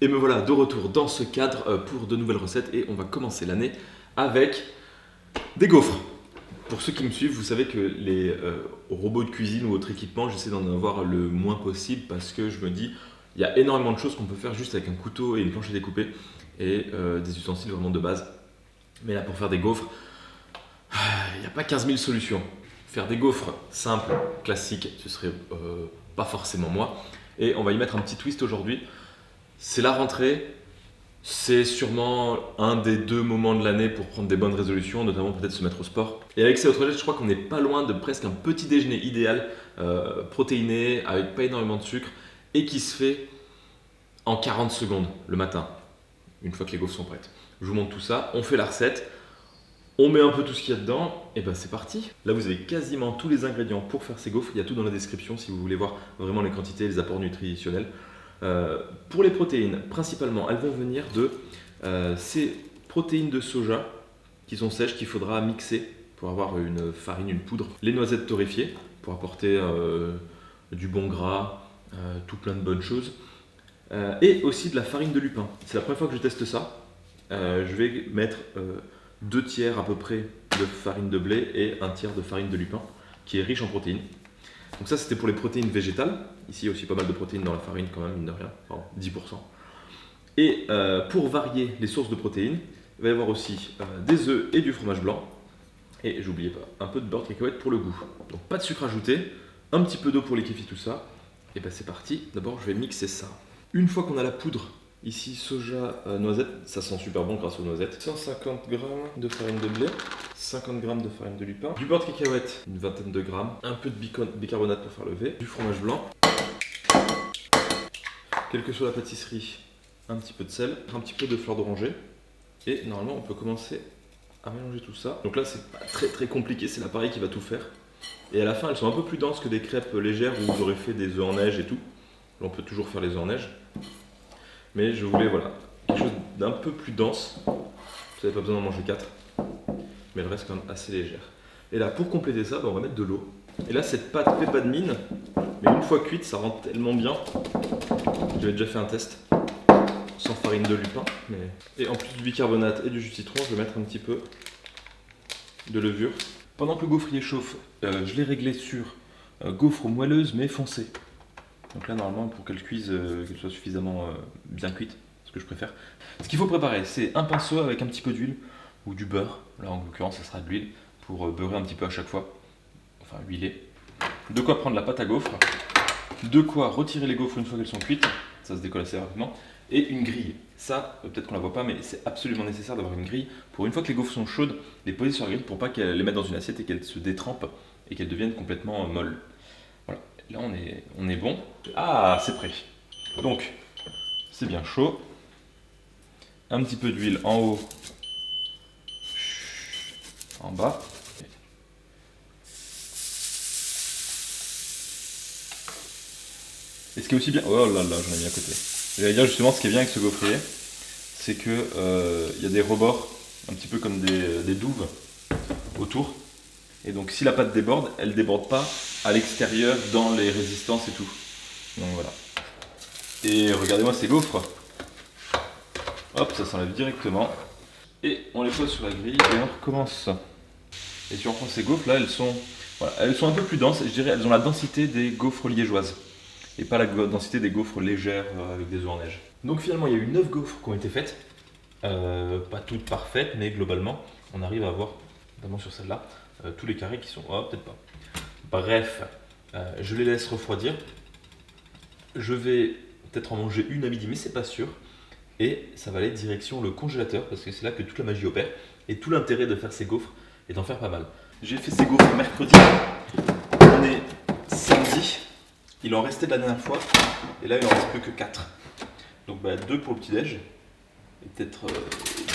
Et me voilà de retour dans ce cadre pour de nouvelles recettes et on va commencer l'année avec des gaufres. Pour ceux qui me suivent, vous savez que les robots de cuisine ou autres équipements, j'essaie d'en avoir le moins possible parce que je me dis, il y a énormément de choses qu'on peut faire juste avec un couteau et une planche à découper et des ustensiles vraiment de base. Mais là, pour faire des gaufres, il n'y a pas 15 000 solutions. Faire des gaufres simples, classiques, ce serait pas forcément moi. Et on va y mettre un petit twist aujourd'hui. C'est la rentrée, c'est sûrement un des 2 moments de l'année pour prendre des bonnes résolutions, notamment peut-être se mettre au sport. Et avec ces autres gestes, je crois qu'on n'est pas loin de presque un petit déjeuner idéal, protéiné, avec pas énormément de sucre, et qui se fait en 40 secondes le matin, une fois que les gaufres sont prêtes. Je vous montre tout ça, on fait la recette, on met un peu tout ce qu'il y a dedans, et ben c'est parti. Là vous avez quasiment tous les ingrédients pour faire ces gaufres, il y a tout dans la description si vous voulez voir vraiment les quantités, les apports nutritionnels. Pour les protéines, principalement, elles vont venir de ces protéines de soja qui sont sèches, qu'il faudra mixer pour avoir une farine, une poudre. Les noisettes torréfiées pour apporter du bon gras, tout plein de bonnes choses. Et aussi de la farine de lupin. C'est la première fois que je teste ça. Je vais mettre 2 tiers à peu près de farine de blé et 1 tiers de farine de lupin qui est riche en protéines. Donc ça c'était pour les protéines végétales. Ici il y a aussi pas mal de protéines dans la farine quand même, mine de rien, enfin 10%. Et pour varier les sources de protéines, il va y avoir aussi des œufs et du fromage blanc. Et j'oubliais pas, un peu de beurre de cacahuète pour le goût. Donc pas de sucre ajouté, un petit peu d'eau pour liquéfier tout ça. Et ben c'est parti, d'abord je vais mixer ça. Une fois qu'on a la poudre, ici soja, noisette, ça sent super bon grâce aux noisettes. 150 g de farine de blé, 50 g de farine de lupin, du beurre de cacahuète, une vingtaine de grammes, un peu de bicarbonate pour faire le V, du fromage blanc, quelle que soit la pâtisserie, un petit peu de sel, un petit peu de fleur d'oranger. Et normalement on peut commencer à mélanger tout ça. Donc là c'est pas très compliqué, c'est l'appareil qui va tout faire. Et à la fin elles sont un peu plus denses que des crêpes légères où vous aurez fait des œufs en neige et tout. Là on peut toujours faire les œufs en neige. Mais je voulais voilà, quelque chose d'un peu plus dense. Vous n'avez pas besoin d'en manger 4. Mais elle reste quand même assez légère. Et là pour compléter ça, on va mettre de l'eau. Et là cette pâte fait pas de mine. Mais une fois cuite ça rend tellement bien. J'avais déjà fait un test. Sans farine de lupin. Et en plus du bicarbonate et du jus de citron, je vais mettre un petit peu de levure. Pendant que le gaufrier chauffe, je l'ai réglé sur gaufre moelleuse mais foncée. Donc là normalement pour qu'elle cuise, qu'elle soit suffisamment bien cuite, ce que je préfère. Ce qu'il faut préparer, c'est un pinceau avec un petit peu d'huile ou du beurre. Là en l'occurrence ça sera de l'huile pour beurrer un petit peu à chaque fois. Enfin huiler. De quoi prendre la pâte à gaufres. De quoi retirer les gaufres une fois qu'elles sont cuites. Ça se décolle assez rapidement. Et une grille. Ça, peut-être qu'on la voit pas, mais c'est absolument nécessaire d'avoir une grille pour une fois que les gaufres sont chaudes, les poser sur la grille pour pas qu'elles les mettent dans une assiette et qu'elles se détrempent et qu'elles deviennent complètement molles. Voilà, là on est bon. Ah, c'est prêt. Donc, c'est bien chaud. Un petit peu d'huile en haut, en bas. Et ce qui est aussi bien, oh là là, j'en ai mis à côté. J'allais dire justement ce qui est bien avec ce gaufrier, c'est que y a des rebords, un petit peu comme des douves autour. Et donc si la pâte déborde, elle déborde pas à l'extérieur dans les résistances et tout. Donc voilà. Et regardez-moi ces gaufres. Hop, ça s'enlève directement. Et on les pose sur la grille et on recommence. Et si on prend ces gaufres là, voilà, elles sont un peu plus denses. Je dirais elles ont la densité des gaufres liégeoises. Et pas la densité des gaufres légères avec des œufs en neige. Donc finalement il y a eu 9 gaufres qui ont été faites, pas toutes parfaites mais globalement on arrive à avoir, notamment sur celle-là, tous les carrés qui sont, oh peut-être pas. Bref, je les laisse refroidir, je vais peut-être en manger une à midi mais c'est pas sûr, et ça va aller direction le congélateur parce que c'est là que toute la magie opère, et tout l'intérêt de faire ces gaufres est d'en faire pas mal. J'ai fait ces gaufres mercredi, on est samedi. Il en restait de la dernière fois, et là il en reste plus que 4. Donc 2 pour le petit-déj, et peut-être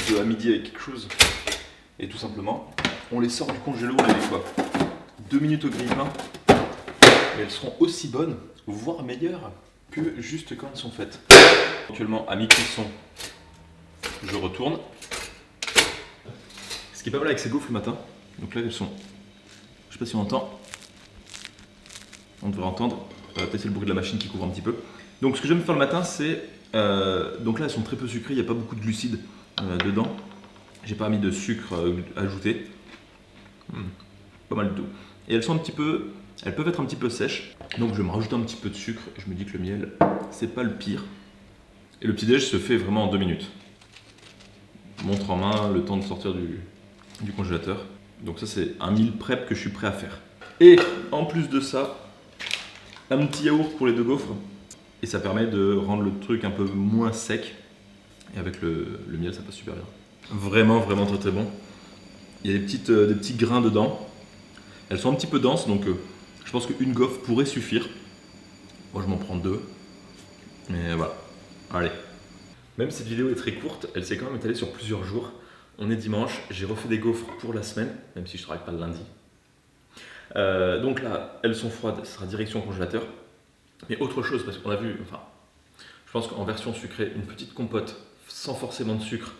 2 à midi avec quelque chose. Et tout simplement, on les sort du congélo, on les met quoi 2 minutes au grille-pain, et elles seront aussi bonnes, voire meilleures, que juste quand elles sont faites. Actuellement, à mi-cuisson, je retourne. Ce qui est pas mal avec ces gaufres le matin, donc là elles sont, je sais pas si on entend, on devrait entendre. Peut-être c'est le bruit de la machine qui couvre un petit peu. Donc ce que j'aime faire le matin, c'est Donc là, elles sont très peu sucrées, il n'y a pas beaucoup de glucides dedans. J'ai pas mis de sucre ajouté. Pas mal du tout. Et elles peuvent être un petit peu sèches. Donc je vais me rajouter un petit peu de sucre. Je me dis que le miel, c'est pas le pire. Et le petit déj se fait vraiment en 2 minutes. Montre en main, le temps de sortir du congélateur. Donc ça, c'est un meal prep que je suis prêt à faire. Et en plus de ça, un petit yaourt pour les 2 gaufres. Et ça permet de rendre le truc un peu moins sec. Et avec le miel, ça passe super bien. Vraiment, vraiment très très bon. Il y a des petits grains dedans. Elles sont un petit peu denses, donc je pense qu'une gaufre pourrait suffire. Moi, je m'en prends 2. Mais voilà. Allez. Même si cette vidéo est très courte, elle s'est quand même étalée sur plusieurs jours. On est dimanche, j'ai refait des gaufres pour la semaine, même si je ne travaille pas le lundi. Donc là, elles sont froides, ce sera direction congélateur. Mais autre chose, parce qu'on a vu, je pense qu'en version sucrée, une petite compote sans forcément de sucre,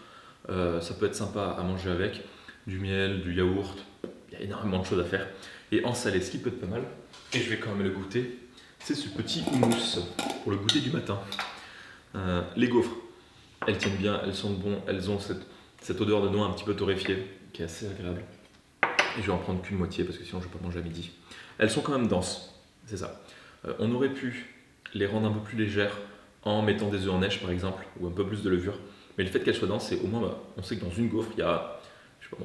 ça peut être sympa à manger avec. Du miel, du yaourt, il y a énormément de choses à faire. Et en salé, ce qui peut être pas mal, et je vais quand même le goûter, c'est ce petit houmous pour le goûter du matin. Les gaufres, elles tiennent bien, elles sont bonnes, elles ont cette odeur de noix un petit peu torréfiée qui est assez agréable. Et je vais en prendre qu'une moitié parce que sinon je ne vais pas manger à midi. Elles sont quand même denses, c'est ça. On aurait pu les rendre un peu plus légères en mettant des œufs en neige par exemple, ou un peu plus de levure. Mais le fait qu'elles soient denses, c'est au moins, on sait que dans une gaufre, il y a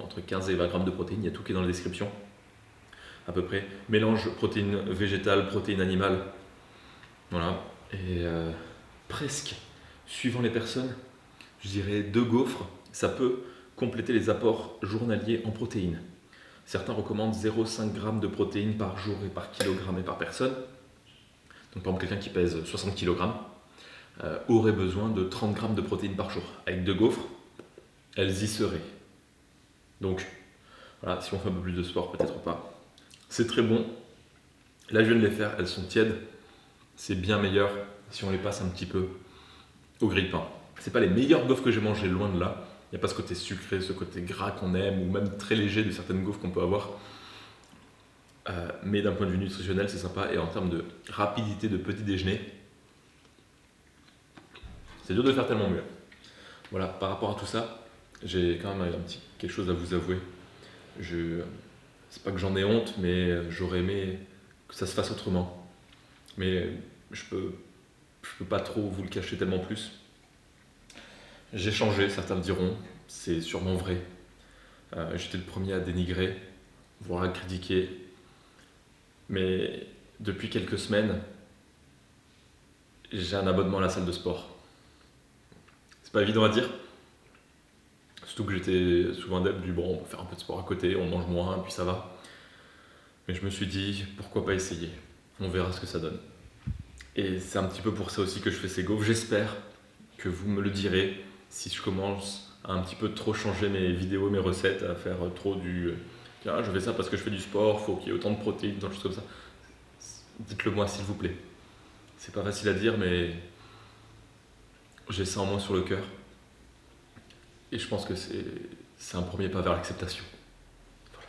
entre 15 et 20 grammes de protéines, il y a tout qui est dans la description, à peu près. Mélange protéines végétales, protéines animales. Voilà. Et presque, suivant les personnes, je dirais 2 gaufres, ça peut compléter les apports journaliers en protéines. Certains recommandent 0,5 g de protéines par jour et par kilogramme et par personne. Donc par exemple, quelqu'un qui pèse 60 kg aurait besoin de 30 g de protéines par jour. Avec 2 gaufres, elles y seraient. Donc voilà, si on fait un peu plus de sport, peut-être pas. C'est très bon. Là, je viens de les faire, elles sont tièdes. C'est bien meilleur si on les passe un petit peu au grille-pain. C'est pas les meilleures gaufres que j'ai mangées, loin de là. Il n'y a pas ce côté sucré, ce côté gras qu'on aime, ou même très léger de certaines gaufres qu'on peut avoir. Mais d'un point de vue nutritionnel, c'est sympa. Et en termes de rapidité de petit déjeuner, c'est dur de faire tellement mieux. Voilà, par rapport à tout ça, j'ai quand même quelque chose à vous avouer. C'est pas que j'en ai honte, mais j'aurais aimé que ça se fasse autrement. Mais je peux pas trop vous le cacher tellement plus. J'ai changé, certains me diront, c'est sûrement vrai. J'étais le premier à dénigrer, voire à critiquer. Mais depuis quelques semaines, j'ai un abonnement à la salle de sport. C'est pas évident à dire. Surtout que j'étais souvent adepte du bon, on peut faire un peu de sport à côté, on mange moins, puis ça va. Mais je me suis dit, pourquoi pas essayer? On verra ce que ça donne. Et c'est un petit peu pour ça aussi que je fais ces gaufres. J'espère que vous me le direz si je commence à un petit peu trop changer mes vidéos, mes recettes, à faire trop tiens, je fais ça parce que je fais du sport, faut qu'il y ait autant de protéines, tant de choses comme ça. Dites-le moi s'il vous plaît. C'est pas facile à dire, mais j'ai ça en moins sur le cœur. Et je pense que c'est un premier pas vers l'acceptation. Voilà.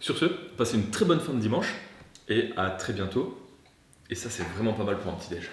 Sur ce, passez une très bonne fin de dimanche et à très bientôt. Et ça, c'est vraiment pas mal pour un petit déj.